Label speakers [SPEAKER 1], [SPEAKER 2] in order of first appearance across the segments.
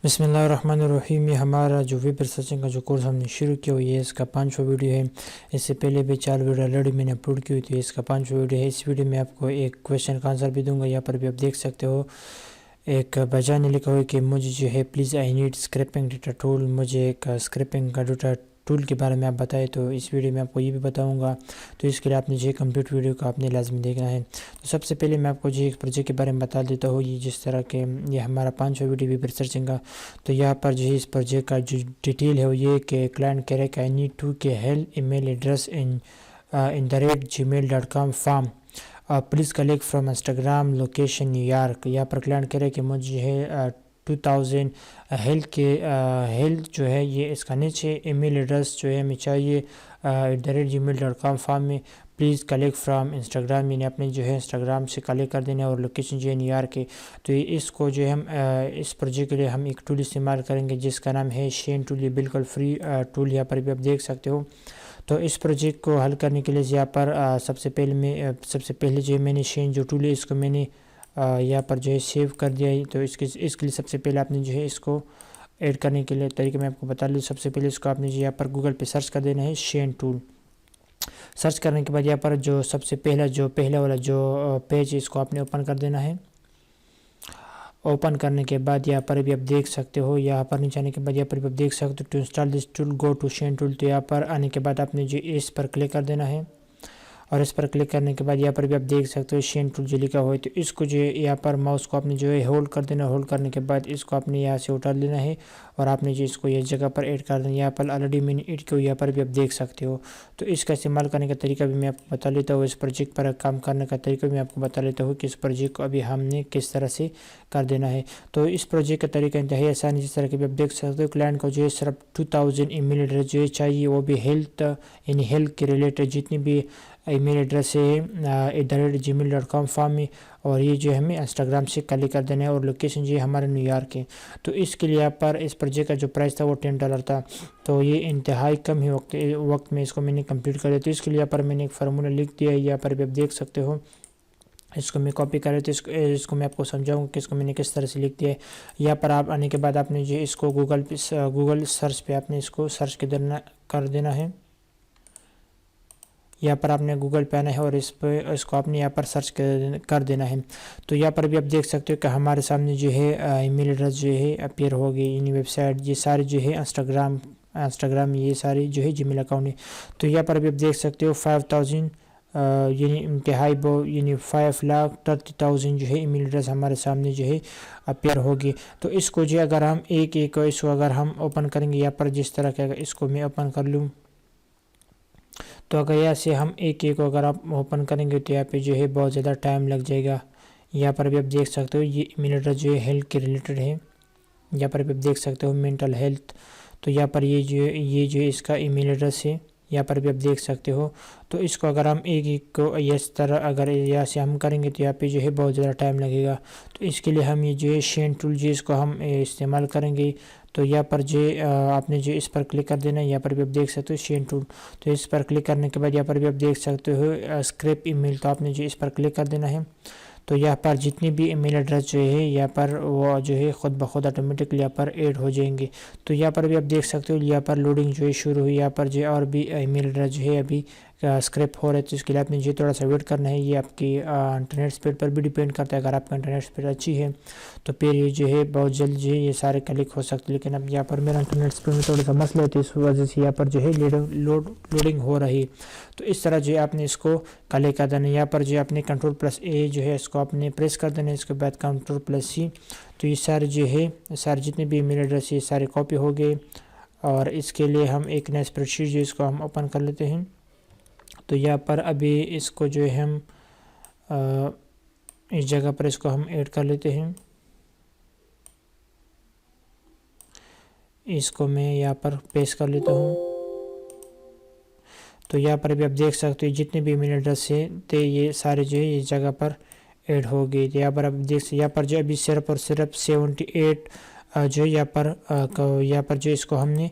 [SPEAKER 1] बिस्मिल्लाहिर्रहमानिर्रहीम। ये हमारा जो वेब रिसर्चिंग का जो कोर्स हमने शुरू किया हुआ है, इसका 5वां वीडियो है। इससे पहले भी 4 वीडियो ऑलरेडी मैंने अपलोड की हुई थी। इसका 5वां वीडियो है। इस वीडियो में आपको एक क्वेश्चन का आंसर भी दूंगा। यहाँ पर भी आप देख सकते हो, एक बच्चा ने लिखा हुआ है कि मुझे जो है please I need scraping data tool, मुझे एक स्क्रैपिंग का डेटा टूल के बारे में आप बताएं। तो इस वीडियो में आपको ये भी बताऊंगा। तो इसके लिए आपने जो है कंप्लीट वीडियो को आपने लाजमी देखना है। तो सबसे पहले मैं आपको जो एक प्रोजेक्ट के बारे में बता देता हूँ। ये जिस तरह के ये हमारा 5वां वीडियो वेब रिसर्चिंग का। तो यहाँ पर जो है इस प्रोजेक्ट का जो डिटेल है वो ये कि क्लाइंट कह रहे कि आई नीड टू के help email address in the rate gmail.com form please collect from Instagram location New York. यहाँ पर क्लाइंट कह रहे कि मुझे है 2000 हेल्थ जो है ये इसका नीचे ईमेल एड्रेस जो है हमें चाहिए @gmail.com फॉर्म में प्लीज़ कलेक्ट फ्रॉम इंस्टाग्राम, यानी अपने जो है इंस्टाग्राम से कलेक्ट कर देना, और लोकेशन जो है न्यूयॉर्क के। तो इसको जो है हम इस प्रोजेक्ट के लिए हम एक टूल इस्तेमाल करेंगे जिसका नाम है शेन टूल। ये बिल्कुल फ्री टूल यहाँ पर भी आप देख सकते हो। तो इस प्रोजेक्ट को हल करने के लिए यहाँ पर सबसे पहले जो है मैंने शेन जो टूल है इसको मैंने यहाँ पर जो है सेव कर दिया है। तो इसके लिए सबसे पहले आपने जो है इसको ऐड करने के लिए तरीके मैं आपको बता दूँ। सबसे पहले इसको आपने जो यहाँ पर गूगल पे सर्च कर देना है शेन टूल। सर्च करने के बाद यहाँ पर जो सबसे पहला वाला जो पेज है इसको आपने ओपन कर देना है। ओपन करने के बाद यहाँ पर भी आप देख सकते हो, यहाँ पर नीचे आने के बाद यहाँ पर भी आप देख सकते हो to install this tool go to Shen tool. तो यहाँ पर आने के बाद आपने जो इस पर क्लिक कर देना है, और इस पर क्लिक करने के बाद यहाँ पर भी आप देख सकते हो शेन टूल जो लिखा हुआ है। तो इसको जो है यहाँ पर माउस को आपने जो है होल्ड कर देना। होल्ड करने के बाद इसको आपने यहाँ से उठा लेना है, और आपने जो इसको ये जगह पर ऐड कर देना। यहाँ पर ऑलरेडी मैंने ऐड किया, यहाँ पर भी आप देख सकते हो। तो इसका इस्तेमाल करने का तरीका भी मैं आपको बता लेता हूँ। इस प्रोजेक्ट पर काम करने का तरीका भी मैं आपको बता लेता हूँ कि इस प्रोजेक्ट को अभी हमने किस तरह से कर देना है। तो इस प्रोजेक्ट का तरीका इंतहाई आसान है। जिस तरह के भी आप देख सकते हो, क्लाइंट को जो है सिर्फ 2000 ईमेल एड्रेस जो है चाहिए, वो भी हेल्थ यानी हेल्थ के रिलेटेड जितनी भी ईमेल एड्रेस है @gmail.com फॉर्म में, और ये जो हमें इंस्टाग्राम से कलेक्ट कर देना है, और लोकेशन जो है हमारा न्यूयॉर्क है। तो इसके लिए यहाँ पर इस प्रोजेक्ट का जो प्राइस था वो $10 था। तो ये इंतहाई कम ही वक्त में इसको मैंने कंप्लीट कर दिया। तो इसके लिए यहाँ पर मैंने एक फार्मूला लिख दिया है, यहाँ पर भी आप देख सकते हो। इसको मैं कॉपी कर रहे थे, इसको मैं आपको समझाऊंगा कि इसको मैंने किस तरह से लिख दिया है। यहाँ पर आप आने के बाद आपने जो इसको गूगल सर्च पे आपने इसको सर्च कर देना है। यहाँ पर आपने गूगल पे आना है, और इसको आपने यहाँ पर सर्च कर देना है। तो यहाँ पर भी आप देख सकते हो कि हमारे सामने जो है ईमेल एड्रेस जो है अपीयर हो गई। इन वेबसाइट ये सारे जो है इंस्टाग्राम ये सारी जो है जीमेल अकाउंट है। तो यहाँ पर भी आप देख सकते हो 5000 यानी इंतहाई यानी 5,30,000 जो है ईमेल एड्रेस हमारे सामने जो है अपीयर होगी। तो इसको जो अगर हम एक इसको अगर हम ओपन करेंगे, यहाँ पर जिस तरह का इसको मैं ओपन कर लूँ, तो अगर यहाँ से हम एक अगर आप ओपन करेंगे तो यहाँ पे जो है बहुत ज़्यादा टाइम लग जाएगा। यहाँ पर भी आप देख सकते हो ये ईमेल एड्रेस जो है हेल्थ के रिलेटेड है। यहाँ पर भी आप देख सकते हो मेंटल हेल्थ। तो यहाँ पर ये जो है इसका ईमेल एड्रेस है, यहाँ पर भी आप देख सकते हो। तो इसको अगर हम एक को इस तरह अगर यहाँ से हम करेंगे तो यहाँ पे जो है बहुत ज़्यादा टाइम लगेगा। तो इसके लिए हम ये जो है शेन टूल जो इसको हम इस्तेमाल करेंगे। तो यहाँ पर जो आपने जो इस पर क्लिक कर देना है, यहाँ पर भी आप देख सकते हो शेन टूल। तो इस पर क्लिक करने के बाद यहाँ पर भी आप देख सकते हो स्क्रैप ईमेल। तो आपने जो इस पर क्लिक कर देना है। तो यहाँ पर जितनी भी ईमेल एड्रेस जो है यहाँ पर वो जो है ख़ुद ब खुद ऑटोमेटिकली यहाँ पर ऐड हो जाएंगे। तो यहाँ पर भी आप देख सकते हो यहाँ पर लोडिंग जो है शुरू हुई। यहाँ पर जो और भी ईमेल एड्रेस जो है अभी स्क्रैप हो रहा है। तो इसके लिए आपने जो थोड़ा सा वेट करना है। ये आपकी इंटरनेट स्पीड पर भी डिपेंड करता है। अगर आपका इंटरनेट स्पीड अच्छी है तो फिर ये जो है बहुत जल्द जो है ये सारे क्लिक हो सकते हैं। लेकिन अब यहाँ पर मेरा इंटरनेट स्पीड में थोड़ा सा मसला है, तो इस वजह से यहाँ पर जो है लोडिंग हो रही। तो इस तरह जो है आपने इसको क्लिक कर देना। यहाँ पर जो आपने Ctrl+A जो है इसको आपने प्रेस कर देना है। इसके बाद Ctrl+C। तो ये सारे जो है सारे जितने भी ईमेल एड्रेस ये सारे कॉपी हो गए। और इसके लिए हम एक नया स्प्रेडशीट जो इसको हम ओपन कर लेते हैं। तो यहाँ पर अभी इसको जो है हम इस जगह पर इसको हम ऐड कर लेते हैं। इसको मैं यहाँ पर पेस्ट कर लेता हूँ। तो यहाँ पर भी आप देख सकते हो जितने भी ईमेल एड्रेस है तो ये सारे जो है इस जगह पर ऐड हो गए। तो यहाँ पर आप देख सकते यहाँ पर जो अभी सिर्फ और सिर्फ 78 जो यहाँ पर जो इसको हमने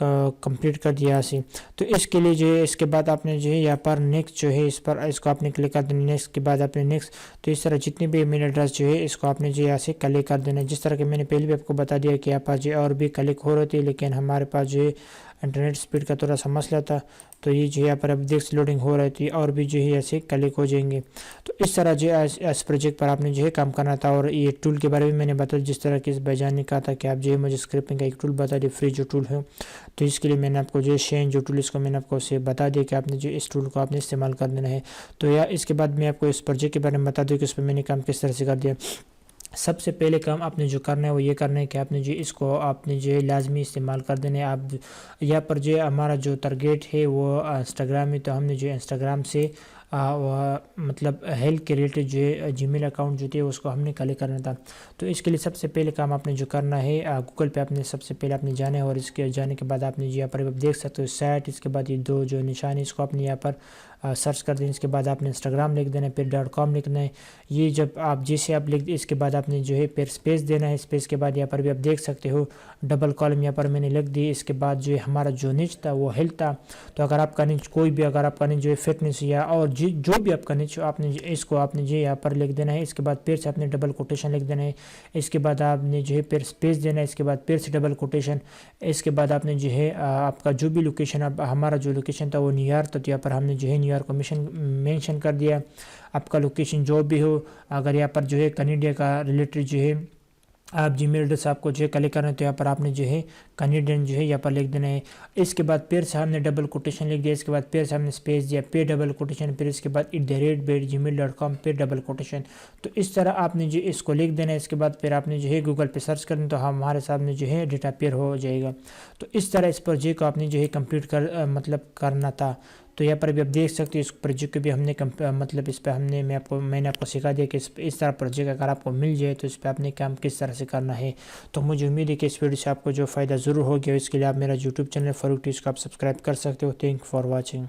[SPEAKER 1] कंप्लीट कर दिया यहाँ से। तो इसके लिए जो है इसके बाद आपने जो है यहाँ पर नेक्स्ट जो है इस पर इसको आपने क्लिक कर देना। नेक्स्ट के बाद आपने नेक्स्ट, तो इस तरह जितनी भी ईमेल एड्रेस जो है इसको आपने जो यहाँ से क्लिक कर देना। जिस तरह के मैंने पहले भी आपको बता दिया कि यहाँ पर जो और भी क्लिक हो रही थी, लेकिन हमारे पास जो है इंटरनेट स्पीड का थोड़ा सा मसला था, तो ये जो यहाँ पर अब देख लोडिंग हो रही थी और भी जो है ऐसे क्लिक हो जाएंगे। तो इस तरह जो है इस प्रोजेक्ट पर आपने जो है काम करना था। और ये टूल के बारे में मैंने बताया, जिस तरह की इस भाईजान ने कहा था कि आप जो है मुझे स्क्रिप्टिंग का एक टूल बता दिए, फ्री जो टूल है। तो इसके लिए मैंने आपको जो है शेन जो टूल इसको मैंने आपको से बता दिया कि आपने जो इस टूल को आपने इस्तेमाल कर देना है। तो या इसके बाद मैं आपको इस प्रोजेक्ट के बारे में बता दूँ कि उस पर मैंने काम किस तरह से कर दिया। सबसे पहले काम आपने जो करना है वो ये करना है कि आपने जो इसको आपने जो है लाजमी इस्तेमाल कर देना है। आप यहाँ पर जो हमारा जो टारगेट है वो इंस्टाग्राम में, तो हमने जो इंस्टाग्राम से मतलब हेल्थ के रिलेटेड जो है जीमेल अकाउंट जो थे उसको हमने कलेक्ट करना था। तो इसके लिए सबसे पहले काम आपने जो करना है गूगल पे आपने सबसे पहले आपने जाना है। और इसके जाने के बाद आपने यहाँ पर आप देख सकते हो साइट, इसके बाद ये दो जो निशान है इसको आपने यहाँ पर सर्च कर दें। इसके बाद आपने इंस्टाग्राम लिख देना है, फिर .com लिखना है। ये जब आप जैसे आप लिख, इसके बाद आपने जो है फिर स्पेस देना है। स्पेस के बाद यहाँ पर भी आप देख सकते हो डबल कॉलम यहाँ पर मैंने लिख दी। इसके बाद जो है हमारा जो निच था वो हेल्थ था। तो अगर आपका निच कोई भी, अगर आपका निच जो है फिटनेस या और जो भी आपका निच आपने इसको आपने जो यहाँ पर लिख देना है। इसके बाद फिर से आपने डबल कोटेशन लिख देना है। इसके बाद आपने जो है फिर स्पेस देना है। इसके बाद फिर से डबल कोटेशन। इसके बाद आपने जो है आपका जो भी लोकेशन, अब हमारा जो लोकेशन था वो न्यूयॉर्क, तो यहाँ पर हमने जो है न्यूयॉर्क को मेंशन कर दिया। आपका लोकेशन जो भी हो, अगर यहाँ पर जो है कनाडा का रिलेटेड जो है आप जीमेल एड्रेस आपको जो है कलेक्ट करना है, तो यहाँ पर आपने जो है कनेडियन जो है यहाँ पर लिख देना है। इसके बाद फिर से हमने डबल कोटेशन लिख दिया। इसके बाद फिर से हमने स्पेस दिया, फिर डबल कोटेशन, फिर इसके बाद @gmail.com, फिर डबल कोटेशन। तो इस तरह आपने जो इसको लिख देना है। इसके बाद फिर आपने जो है गूगल पे सर्च करना, तो हमारे सामने जो है डेटा पेयर हो जाएगा। तो इस तरह इस प्रोजेक्ट को आपने जो है कंप्लीट मतलब करना था। तो यहाँ पर भी आप देख सकते हो इस प्रोजेक्ट को भी हमने मतलब इस पर मैंने आपको सिखा दिया कि इस तरह प्रोजेक्ट अगर आपको मिल जाए तो इस पर आपने काम किस तरह से करना है। तो मुझे उम्मीद है कि इस वीडियो से आपको जो फ़ायदा ज़रूर हो गया। इसके लिए आप मेरा यूट्यूब चैनल फ़ारूक टीच को आप सब्सक्राइब कर सकते हो। Thank for watching.